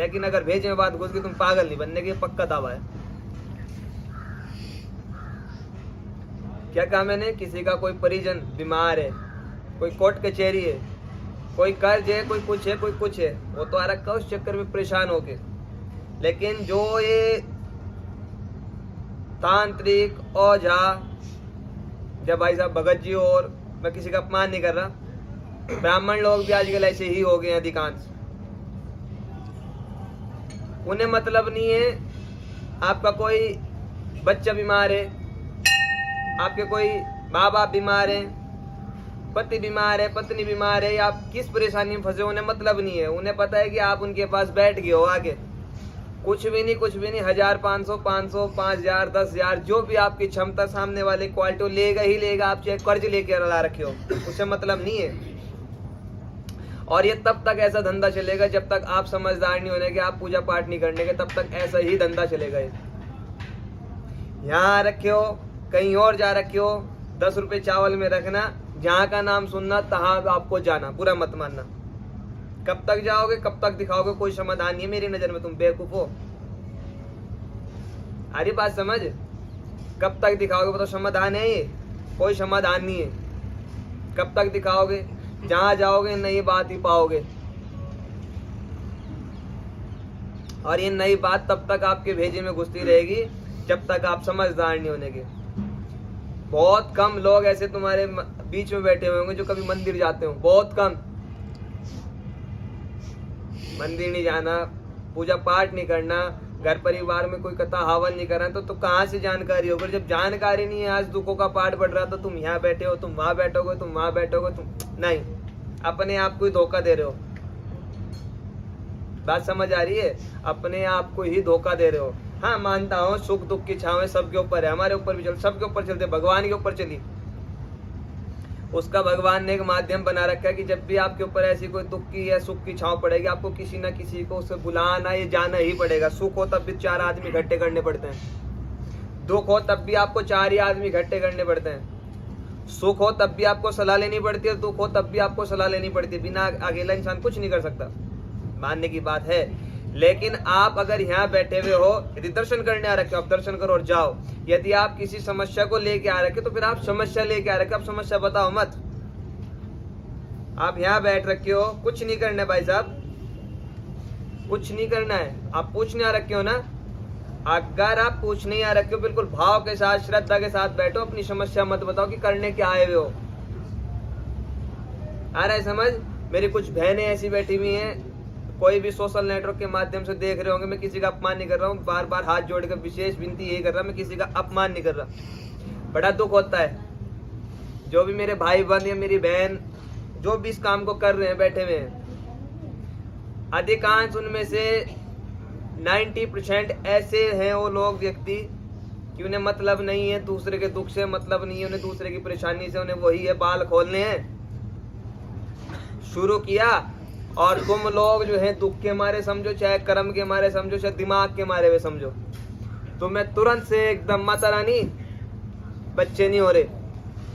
लेकिन अगर भेजे में बात घुस गई तुम पागल नहीं बनने के, पक्का दावा है। क्या कहा मैंने? किसी का कोई परिजन बीमार है, कोई कोर्ट कचहरी है, कोई कर्ज है, कोई कुछ है, कोई कुछ है, वो तो आ रखा उस चक्कर में परेशान होके। लेकिन जो ये तांत्रिक ओझा, जब भाई साहब भगत जी, और मैं किसी का अपमान नहीं कर रहा, ब्राह्मण लोग भी आजकल ऐसे ही हो गए अधिकांश। उन्हें मतलब नहीं है आपका कोई बच्चा बीमार है, आपके कोई माँ बाप बीमार है, पति बीमार है, पत्नी बीमार है, या आप किस परेशानी में फंसे, उन्हें मतलब नहीं है। उन्हें पता है कि आप उनके पास बैठ गए हो आगे, कुछ भी नहीं, कुछ भी नहीं, 1000, 500, 500, 5000, 10,000, जो भी आपकी क्षमता, सामने वाले क्वालिटी लेगा ही लेगा। आप चाहे कर्ज लेके ला रखे हो, उसे मतलब नहीं है। और ये तब तक ऐसा धंधा चलेगा जब तक आप समझदार नहीं होने के, आप पूजा पाठ नहीं करने के, तब तक ऐसा ही धंधा चलेगा। यहाँ रखे हो, कहीं और जा रखे हो, 10 रुपए चावल में रखना, जहाँ का नाम सुनना तहाँ आपको जाना, बुरा मत मानना। कब तक जाओगे, कब तक दिखाओगे, कोई समाधान नहीं है मेरी नजर में। तुम बेवकूफ हो, अरे बात समझ, कब तक दिखाओगे बताओ? समाधान है ये? कोई समाधान नहीं है। कब तक दिखाओगे? जहां जाओगे नई बात ही पाओगे, और ये नई बात तब तक आपके भेजे में घुसती रहेगी जब तक आप समझदार नहीं होने के। बहुत कम लोग ऐसे तुम्हारे बीच में बैठे हुए होंगे जो कभी मंदिर जाते हो, बहुत कम। मंदिर नहीं जाना, पूजा पाठ नहीं करना, घर परिवार में कोई कथा हवन नहीं करना, तो कहाँ से जानकारी होगी? जब जानकारी नहीं है, आज दुखों का पाठ बढ़ रहा, तो तुम यहाँ बैठे हो, तुम वहां बैठोगे, तुम वहां बैठोगे, तुम नहीं, अपने आप को ही धोखा दे रहे हो। बात समझ आ रही है? अपने आप को ही धोखा दे रहे हो। हाँ मानता हूँ, सुख दुख की छावें सबके ऊपर है, हमारे ऊपर भी चल, सबके ऊपर चलते, भगवान के ऊपर चली। उसका भगवान ने एक माध्यम बना रखा है कि जब भी आपके ऊपर ऐसी कोई दुख की या सुख की छांव पड़ेगी, आपको किसी ना किसी को उसे बुलाना, ये जाना ही पड़ेगा। सुख हो तब भी 4 आदमी इकट्ठे करने पड़ते हैं, दुख हो तब भी आपको 4 ही आदमी इकट्ठे करने पड़ते हैं। सुख हो तब भी आपको सलाह लेनी पड़ती है, दुख हो तब भी आपको सलाह लेनी पड़ती है। बिना अकेला इंसान कुछ नहीं कर सकता, मानने की बात है। लेकिन आप अगर यहाँ बैठे हुए हो, यदि दर्शन करने आ रखे हो, आप दर्शन करो और जाओ। यदि आप किसी समस्या को लेके आ रखे तो फिर आप समस्या लेके आ रखे, आप समस्या बताओ मत। आप यहाँ बैठ रखे हो, कुछ नहीं करना है भाई साहब, कुछ नहीं करना है। आप पूछने आ रखे हो ना, अगर आप पूछने आ रखे हो, बिल्कुल भाव के साथ, श्रद्धा के साथ बैठो, अपनी समस्या मत बताओ कि करने क्या आए हुए हो। आ रहा है समझ? मेरी कुछ बहनें ऐसी बैठी हुई हैं, कोई भी सोशल नेटवर्क के माध्यम से देख रहे होंगे, मैं किसी का अपमान नहीं कर रहा हूँ, बार बार हाथ जोड़कर विशेष विनती यही कर रहा, मैं किसी का अपमान नहीं कर रहा। बड़ा दुख होता है, जो भी मेरे भाई बहन या मेरी बहन जो भी इस काम को कर रहे हैं, बैठे हुए हैं, अधिकांश उनमें से 90% ऐसे हैं वो लोग, व्यक्ति, कि उन्हें मतलब नहीं है दूसरे के दुख से, मतलब नहीं है उन्हें दूसरे की परेशानी से, उन्हें वही है बाल खोलने हैं। शुरू किया और तुम लोग जो है दुख के मारे समझो, चाहे कर्म के मारे समझो, चाहे दिमाग के मारे हुए समझो, तुम्हें तुरंत से एकदम माता रानी बच्चे नहीं हो रहे।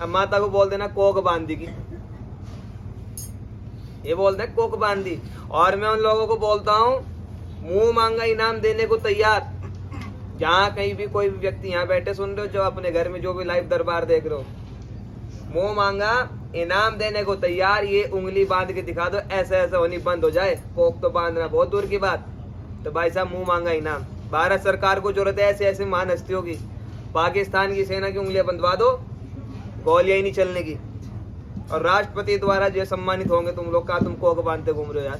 अब माता को बोल देना कोक बांधी की, ये बोलते हैं कोक बांधी। और मैं उन लोगों को बोलता हूँ, मुंह मांगा इनाम देने को तैयार। जहाँ कहीं भी कोई भी व्यक्ति यहाँ बैठे सुन रहे हो, जो अपने घर में जो भी लाइव दरबार देख रहे हो, मुंह मांगा इनाम देने को तैयार। ये उंगली बांध के दिखा दो, ऐसा ऐसा होनी बंद हो जाए, कोक तो बांधना बहुत दूर की बात। तो भाई साहब मुंह मांगा इनाम। भारत सरकार को जरूरत है ऐसे ऐसे महान हस्तियों की। पाकिस्तान की सेना की उंगलियां बंधवा दो, गोलियां ही नहीं चलने की। और राष्ट्रपति द्वारा जो सम्मानित होंगे तुम लोग, का तुम कोक बांधते घूम रहे हो यार।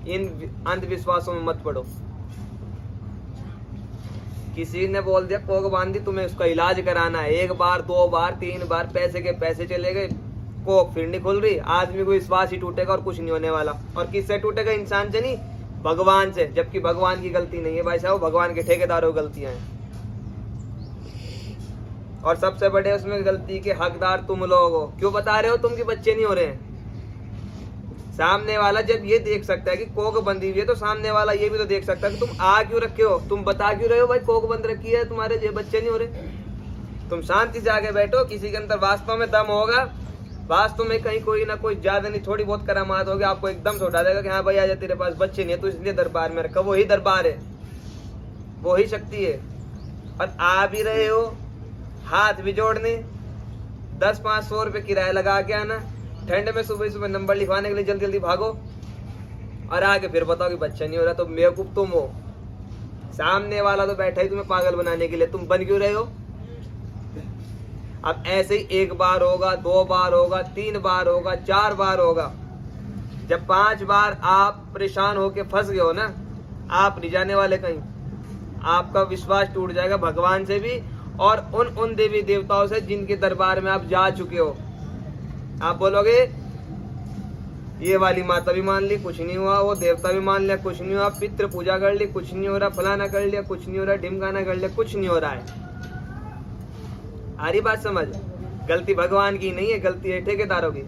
इन अंधविश्वासों में मत पड़ो। किसी ने बोल दिया कोक बांधी, तुम्हें उसका इलाज कराना है, 1 बार 2 बार 3 बार, पैसे के पैसे चले गए, कोक फिर नहीं खुल रही, आदमी को विश्वास ही टूटेगा और कुछ नहीं होने वाला। और किससे टूटेगा? इंसान से नहीं, भगवान से। जबकि भगवान की गलती नहीं है भाई साहब, भगवान के ठेकेदारों की गलतियां हैं। और सबसे बड़े उसमें गलती के हकदार तुम लोग हो। क्यों बता रहे हो तुम कि बच्चे नहीं हो रहे हैं? सामने वाला जब ये देख सकता है कि कोक बंदी हुई है, तो सामने वाला ये भी तो देख सकता है कि तुम आ क्यों रखे हो, तुम बता क्यों रहे हो भाई कोक बंद रखी है, तुम्हारे ये बच्चे नहीं हो रहे। तुम शांति से आगे बैठो, किसी के अंदर वास्तव में दम होगा वास्तव में कहीं कोई ना कोई ज्यादा नहीं, थोड़ी बहुत करामात होगी, आपको एकदम से उठा देगा कि हाँ भाई आजा, तेरे पास बच्चे नहीं है तो इसलिए दरबार में रखा। वही दरबार है, वही शक्ति है। और आ भी रहे हो हाथ भी जोड़ने, 10-500 रुपये किराया लगा के आना, ठंड में सुबह सुबह नंबर लिखवाने के लिए जल्दी जल्दी भागो, और आके फिर बताओ कि बच्चा नहीं हो रहा। तो बेवकूफ तुम हो, सामने वाला तो बैठा ही तुम्हें पागल बनाने के लिए, तुम बन क्यों रहे हो? अब ऐसे ही 1 बार होगा, 2 बार होगा, 3 बार होगा, 4 बार होगा। जब 5 बार आप परेशान होके फंस गए हो ना, आप नहीं जाने वाले कहीं। आपका विश्वास टूट जाएगा भगवान से भी और उन देवी देवताओं से जिनके दरबार में आप जा चुके हो। आप बोलोगे ये वाली माता भी मान ली, कुछ नहीं हुआ, वो देवता भी मान लिया, कुछ नहीं हुआ, पितृ पूजा कर ली, कुछ नहीं हो रहा, फलाना कर लिया, कुछ नहीं हो रहा, ढिमकाना कर लिया, कुछ नहीं हो रहा है। आ रही बात समझ? गलती भगवान की नहीं है, गलती है ठेकेदारों की।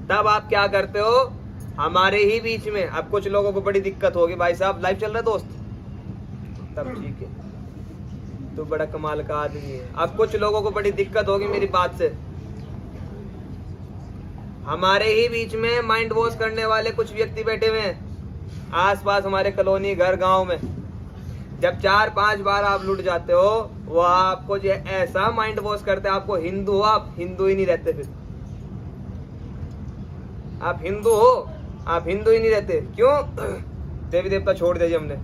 तब आप क्या करते हो? हमारे ही बीच में अब कुछ लोगों को बड़ी दिक्कत होगी, भाई साहब लाइव चल रहा है दोस्त, तब ठीक है, तो बड़ा कमाल का आदमी है। अब कुछ लोगों को बड़ी दिक्कत होगी मेरी बात से। हमारे ही बीच में माइंड वॉश करने वाले कुछ व्यक्ति बैठे हुए हैं आसपास हमारे कॉलोनी, घर, गांव में। जब 4-5 बार आप लुट जाते हो, वो आपको जो ऐसा माइंड वॉश करते हैं, आपको हिंदू हो, आप हिंदू ही नहीं रहते। फिर आप हिंदू हो, आप हिंदू ही नहीं रहते। क्यों? देवी देवता छोड़ दिया जी हमने।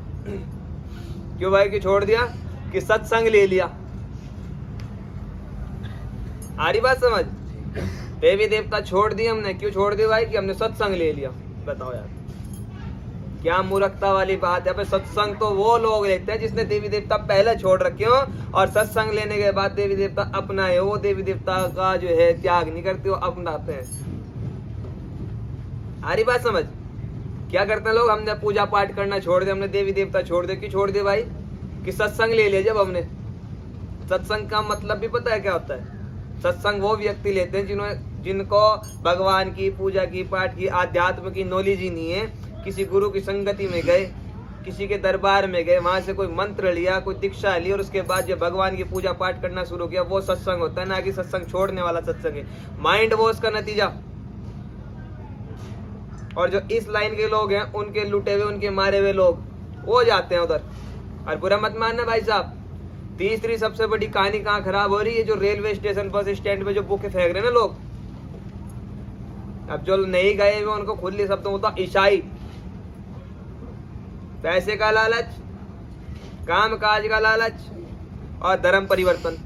क्यों भाई? क्यों छोड़ दिया? कि सत्संग ले लिया। आ रही बात समझ? देवी देवता छोड़ दिए हमने। क्यों छोड़ दिए भाई? कि हमने सत्संग ले लिया। बताओ यार, क्या मूर्खता वाली बात है। सत्संग तो वो लोग लेते हैं जिसने देवी देवता पहले छोड़ रखे हो, और सत्संग लेने के बाद देवी देवता अपनाए, वो देवी देवता का जो है त्याग नहीं करते हो, अपनाते हैं। आ रही बात समझ? क्या करते हैं लोग? हमने पूजा पाठ करना छोड़ दिया, हमने देवी देवता छोड़ दिया। क्यों छोड़ दिया भाई? कि सत्संग ले लिया जब हमने। सत्संग का मतलब भी पता है क्या होता है? सत्संग वो व्यक्ति लेते हैं जिनको भगवान की पूजा की, पाठ की, आध्यात्म की नॉलेज ही नहीं है। किसी गुरु की संगति में गए, किसी के दरबार में गए, वहां से कोई मंत्र लिया, कोई दीक्षा ली, और उसके बाद जब भगवान की पूजा पाठ करना शुरू किया, वो सत्संग होता है। ना कि सत्संग छोड़ने वाला सत्संग है, माइंड वॉश का नतीजा। और जो इस लाइन के लोग हैं, उनके लुटे हुए, उनके मारे हुए लोग, वो जाते हैं उधर। और बुरा मत मानना भाई साहब, तीसरी सबसे बड़ी कहानी कहाँ खराब हो रही है? जो रेलवे स्टेशन, बस स्टैंड पे जो बुके फेंक रहे हैं ना लोग। अब जो नहीं गए हुए उनको खुले शब्दों में होता ईसाई। पैसे का लालच, काम काज का लालच और धर्म परिवर्तन।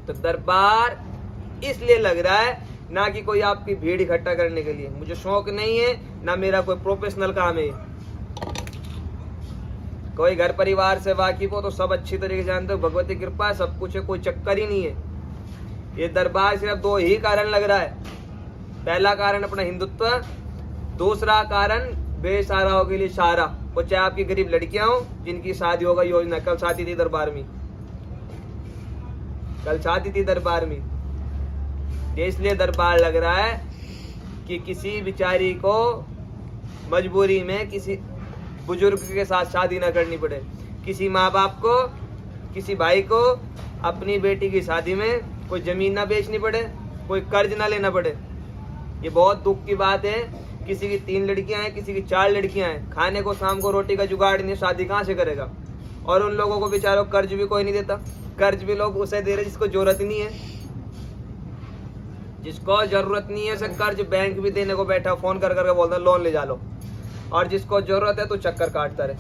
तो दरबार इसलिए लग रहा है ना कि कोई आपकी भीड़ इकट्ठा करने के लिए। मुझे शौक नहीं है, ना मेरा कोई प्रोफेशनल काम है। कोई घर परिवार से वाकिफ हो तो सब अच्छी तरीके से जानते हो, भगवती कृपा सब कुछ है, कोई चक्कर ही नहीं है। ये दरबार सिर्फ 2 ही कारण लग रहा है। पहला कारण अपना हिंदुत्व, दूसरा कारण बेसहाराओं के लिए सहारा। वो चाहे आपकी गरीब लड़कियां हो जिनकी शादी होगा योजना। कल शादी थी दरबार में, कल शादी थी दरबार में। इसलिए दरबार लग रहा है कि किसी बिचारी को मजबूरी में किसी बुजुर्ग के साथ शादी ना करनी पड़े, किसी माँ बाप को, किसी भाई को अपनी बेटी की शादी में कोई जमीन ना बेचनी पड़े, कोई कर्ज ना लेना पड़े। ये बहुत दुख की बात है। किसी की 3 लड़कियां हैं, किसी की 4 लड़कियां हैं, खाने को शाम को रोटी का जुगाड़ नहीं, शादी कहाँ से करेगा? और उन लोगों को बेचारों कर्ज भी कोई नहीं देता। कर्ज भी लोग उसे दे रहे जिसको जरूरत नहीं है। जिसको जरूरत नहीं है उसे कर्ज बैंक भी देने को बैठा, फोन कर करके बोलता लोन ले जा लो। और जिसको जरूरत है तो चक्कर काटता रहे।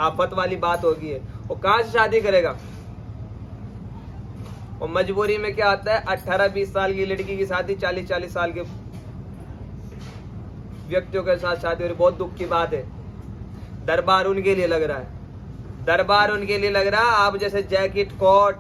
आफत वाली बात होगी है। वो कहाँ से शादी करेगा? और मजबूरी में क्या आता है, 18-20 साल की लड़की की शादी 40-40 साल के व्यक्तियों के साथ शादी हो रही। बहुत दुख की बात है। दरबार उनके लिए लग रहा है, दरबार उनके लिए लग रहा है। आप जैसे जैकेट, कोट,